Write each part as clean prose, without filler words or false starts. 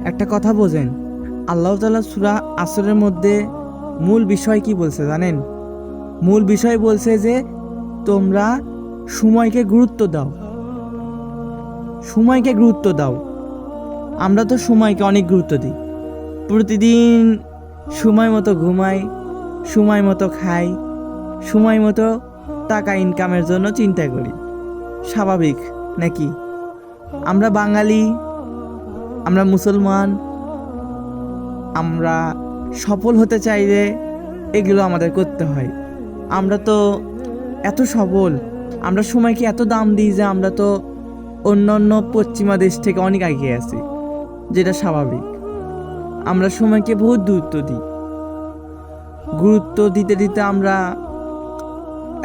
একটা কথা বোঝেন, আল্লাহ তাআলা সূরা আসরের মধ্যে মূল বিষয় কি বলছে জানেন? মূল বিষয় বলছে যে তোমরা সময়কে গুরুত্ব দাও, সময়কে গুরুত্ব দাও। আমরা তো সময়কে অনেক গুরুত্ব দিই, প্রতিদিন সময় মতো ঘুমাই, সময় মতো খাই, সময় মতো টাকা ইনকামের জন্য চিন্তা করি। স্বাভাবিক নাকি? আমরা বাঙালি, আমরা মুসলমান, আমরা সফল হতে চাইলে এগুলো আমাদের করতে হয়। আমরা তো এত সফল, আমরা সময়কে এত দাম দিই যে আমরা তো অন্যান্য পশ্চিমা দেশ থেকে অনেক এগিয়ে আছি, যেটা স্বাভাবিক। আমরা সময়কে বহুত গুরুত্ব দিই, গুরুত্ব দিতে দিতে আমরা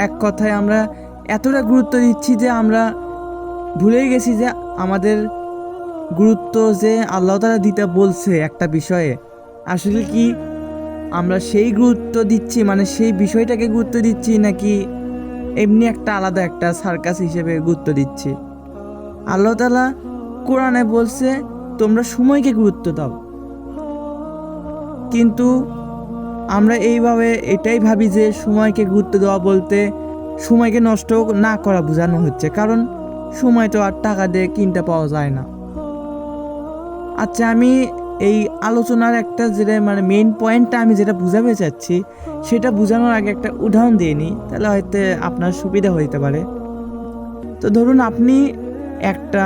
এক কথায় আমরা এতটা গুরুত্ব দিচ্ছি যে আমরা ভুলেই গেছি যে আমাদের গুরুত্ব যে আল্লাহ তাআলা দিতে বলছে একটা বিষয়ে, আসলে কি আমরা সেই গুরুত্ব দিচ্ছি, মানে সেই বিষয়টাকে গুরুত্ব দিচ্ছি, নাকি এমনি একটা আলাদা একটা সার্কাস হিসেবে গুরুত্ব দিচ্ছি? আল্লাহ তাআলা কোরআনে বলছে তোমরা সময়কে গুরুত্ব দাও, কিন্তু আমরা এইভাবে এটাই ভাবি যে সময়কে গুরুত্ব দেওয়া বলতে সময়কে নষ্ট না করা বোঝানো হচ্ছে, কারণ সময় তো আর টাকা দিয়ে কিনতে পাওয়া যায় না। আচ্ছা, আমি এই আলোচনার একটা যেটা মানে মেইন পয়েন্টটা আমি যেটা বুঝাতে চাচ্ছি সেটা বোঝানোর আগে একটা উদাহরণ দিয়ে নিই, তাহলে হয়তো আপনার সুবিধা হইতে পারে। তো ধরুন আপনি একটা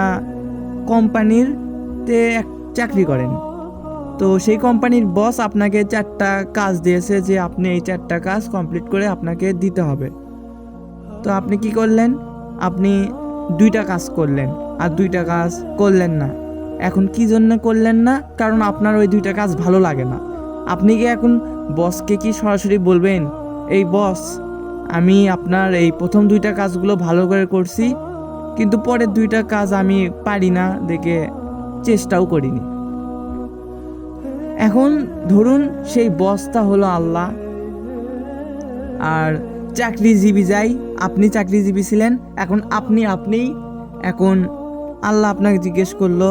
কোম্পানিতে চাকরি করেন, তো সেই কোম্পানির বস আপনাকে 4টা কাজ দিয়েছে যে আপনি এই 4টা কাজ কমপ্লিট করে আপনাকে দিতে হবে। তো আপনি কি করলেন? আপনি 2টা কাজ করলেন আর 2টা কাজ করলেন না। এখন কি জন্য করলেন না? কারণ আপনার ওই 2টা কাজ ভালো লাগে না। আপনি কি এখন বসকে কি সরাসরি বলবেন, এই বস আমি আপনার এই প্রথম 2টা কাজগুলো ভালো করে করছি, কিন্তু পরের 2টা কাজ আমি পারি না দেখে চেষ্টাও করিনি? এখন ধরুন সেই বসটা হলো আল্লাহ, আর চাকরিজীবী যাই, আপনি চাকরিজীবী ছিলেন, এখন এখন আল্লাহ আপনাকে জিজ্ঞেস করলো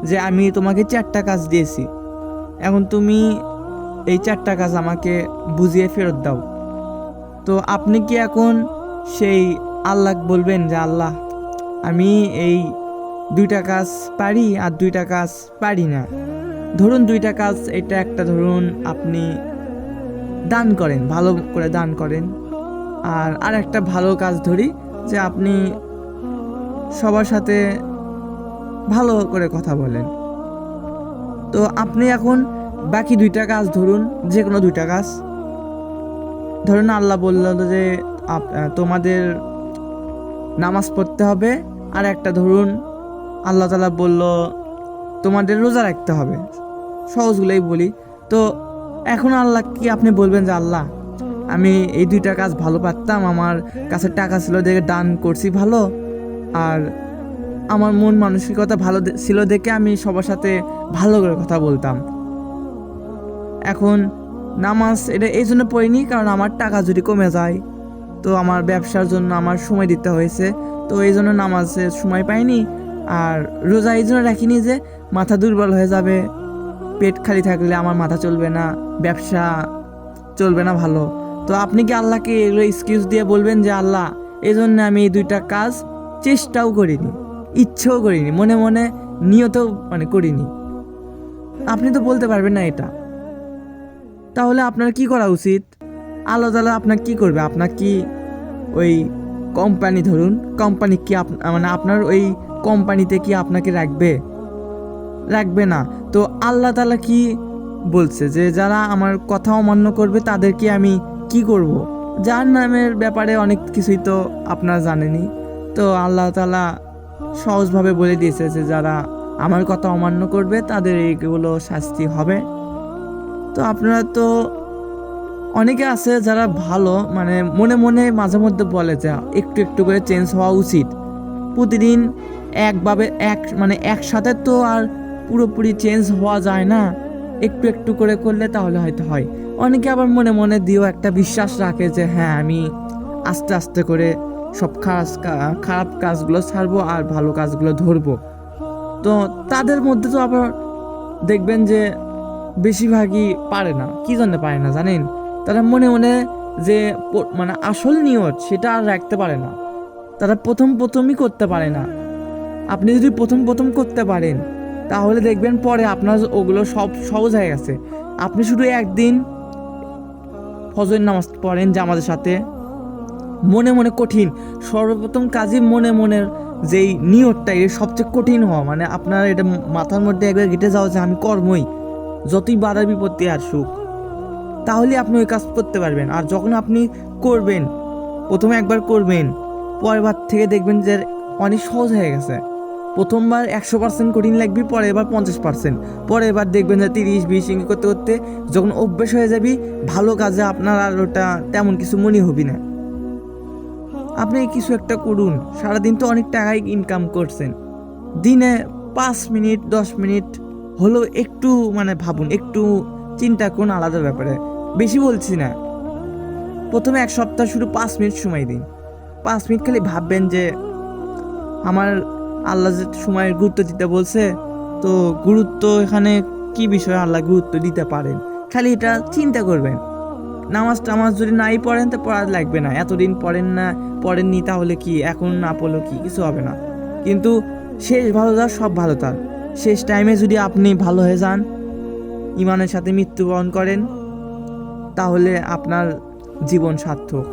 যে আমি তোমাকে 4টা কাজ দিয়েছি, এখন তুমি এই 4টা কাজ আমাকে বুঝিয়ে ফেরত দাও। তো আপনি কি এখন সেই আল্লাহ বলবেন যে আল্লাহ আমি এই 2টা কাজ পারি আর 2টা কাজ পারি না? ধরুন 2টা কাজ, এটা একটা ধরুন আপনি দান করেন, ভালো করে দান করেন, আর একটা ভালো কাজ ধরি যে আপনি সবার সাথে ভালো করে কথা বলেন। তো আপনি এখন বাকি 2টা কাজ ধরুন, যে কোনো 2টা কাজ ধরুন আল্লাহ বলল যে তোমাদের নামাজ পড়তে হবে, আর একটা ধরুন আল্লাহ তাআলা বলল তোমাদের রোজা রাখতে হবে, সহজগুলোই বলি। তো এখন আল্লাহ কি আপনি বলবেন যে আল্লাহ আমি এই 2টা কাজ ভালো পারতাম, আমার কাছে টাকা ছিল দেখে দান করছি ভালো, আর আমার মন মানসিকতা ভালো ছিল দেখে আমি সবার সাথে ভালো করে কথা বলতাম। এখন নামাজ এটা এই জন্য পড়িনি কারণ আমার টাকা যদি কমে যায়, তো আমার ব্যবসার জন্য আমার সময় দিতে হয়েছে, তো এই জন্য নামাজের সময় পাইনি। আর রোজা এই জন্য রাখিনি যে মাথা দুর্বল হয়ে যাবে, পেট খালি থাকলে আমার মাথা চলবে না, ব্যবসা চলবে না ভালো। তো আপনি কি আল্লাহকে এগুলো এক্সকিউজ দিয়ে বলবেন যে আল্লাহ এই জন্য আমি এই 2টা কাজ চেষ্টাও করিনি, ইচ্ছেও করিনি, মনে মনে নিয়তও মানে করিনি? আপনি তো বলতে পারবেন না এটা। তাহলে আপনার কি করা উচিত? আল্লাহ তাআলা আপনার কি করবে? আপনার কি ওই কোম্পানি, ধরুন কোম্পানি কি মানে আপনার ওই কোম্পানিতে কি আপনাকে রাখবে না? তো আল্লাহ তাআলা কি বলছে যে যারা আমার কথা অমান্য করবে তাদেরকে আমি কি করব? জাহান্নামের ব্যাপারে অনেক কিছুই তো আপনারা জানেনই। তো আল্লাহ তাআলা সহজভাবে বলে দিয়েছে যে যারা আমার কথা অমান্য করবে তাদের এইগুলো শাস্তি হবে। তো আপনারা তো অনেকে আছে যারা ভালো, মানে মনে মনে মাঝে মধ্যে বলে যে একটু একটু করে চেঞ্জ হওয়া উচিত। প্রতিদিন মানে একসাথে তো আর পুরোপুরি চেঞ্জ হওয়া যায় না, একটু একটু করে করলে তাহলে হয়তো হয়। অনেকে আবার মনে মনে দিয়েও একটা বিশ্বাস রাখে যে হ্যাঁ আমি আস্তে আস্তে করে সব খারাপ কাজগুলো ছাড়বো আর ভালো কাজগুলো ধরবো। তো তাদের মধ্যে তো আবার দেখবেন যে বেশিরভাগই পারে না। কি জন্য পারে না জানেন? তারা মনে মনে যে মানে আসল নিয়ত সেটা আর রাখতে পারে না। তারা প্রথমই করতে পারে না। আপনি যদি প্রথম করতে পারেন তাহলে দেখবেন পরে আপনার ওগুলো সব সহজ হয়ে গেছে। আপনি শুধু একদিন ফজরের নামাজ পড়েন জামাতের সাথে, মনে মনে কঠিন, সর্বপ্রথম কাজই মনে মনের যেই নিয়তটা এটা সবচেয়ে কঠিন হওয়া, মানে আপনার এটা মাথার মধ্যে একবার গেঁথে যাওয়া যে আমি কর্মই, যতই বাধা বিপত্তি আসুক তাহলে আপনি ওই কাজ করতে পারবেন। আর যখন আপনি করবেন, প্রথমে একবার করবেন, পরের বার থেকে দেখবেন যে অনেক সহজ হয়ে গেছে। প্রথমবার 100% কঠিন লাগবে, পরে এবার 50%, পরে এবার দেখবেন যে 30-20 ইঙ্গি করতে করতে যখন অভ্যেস হয়ে যাবি, ভালো কাজে আপনার আর ওটা তেমন কিছু মনে হবি না। আপনি কিছু একটা করুন, সারাদিন তো অনেক টাকাই ইনকাম করছেন, দিনে 5 মিনিট 10 মিনিট হলেও একটু মানে ভাবুন, একটু চিন্তা করুন আলাদা ব্যাপারে। বেশি বলছি না, প্রথমে 1 সপ্তাহ শুধু 5 মিনিট সময় দিন। 5 মিনিট খালি ভাববেন যে আমার আল্লাহ যে সময়ের গুরুত্ব দিতে বলছে, তো গুরুত্ব এখানে কি বিষয় আল্লাহ গুরুত্ব দিতে পারেন, খালি এটা চিন্তা করবেন। নামাজ যদি নাই পড়েন তো পড়া লাগবে না, এতদিন পড়েননি তাহলে কি, এখন না পড়লেও কি, কিছু হবে না। কিন্তু শেষ ভালো যার সব ভালো তার। শেষ টাইমে যদি আপনি ভালো হয়ে যান, ইমানের সাথে মৃত্যুবরণ করেন, তাহলে আপনার জীবন সার্থক।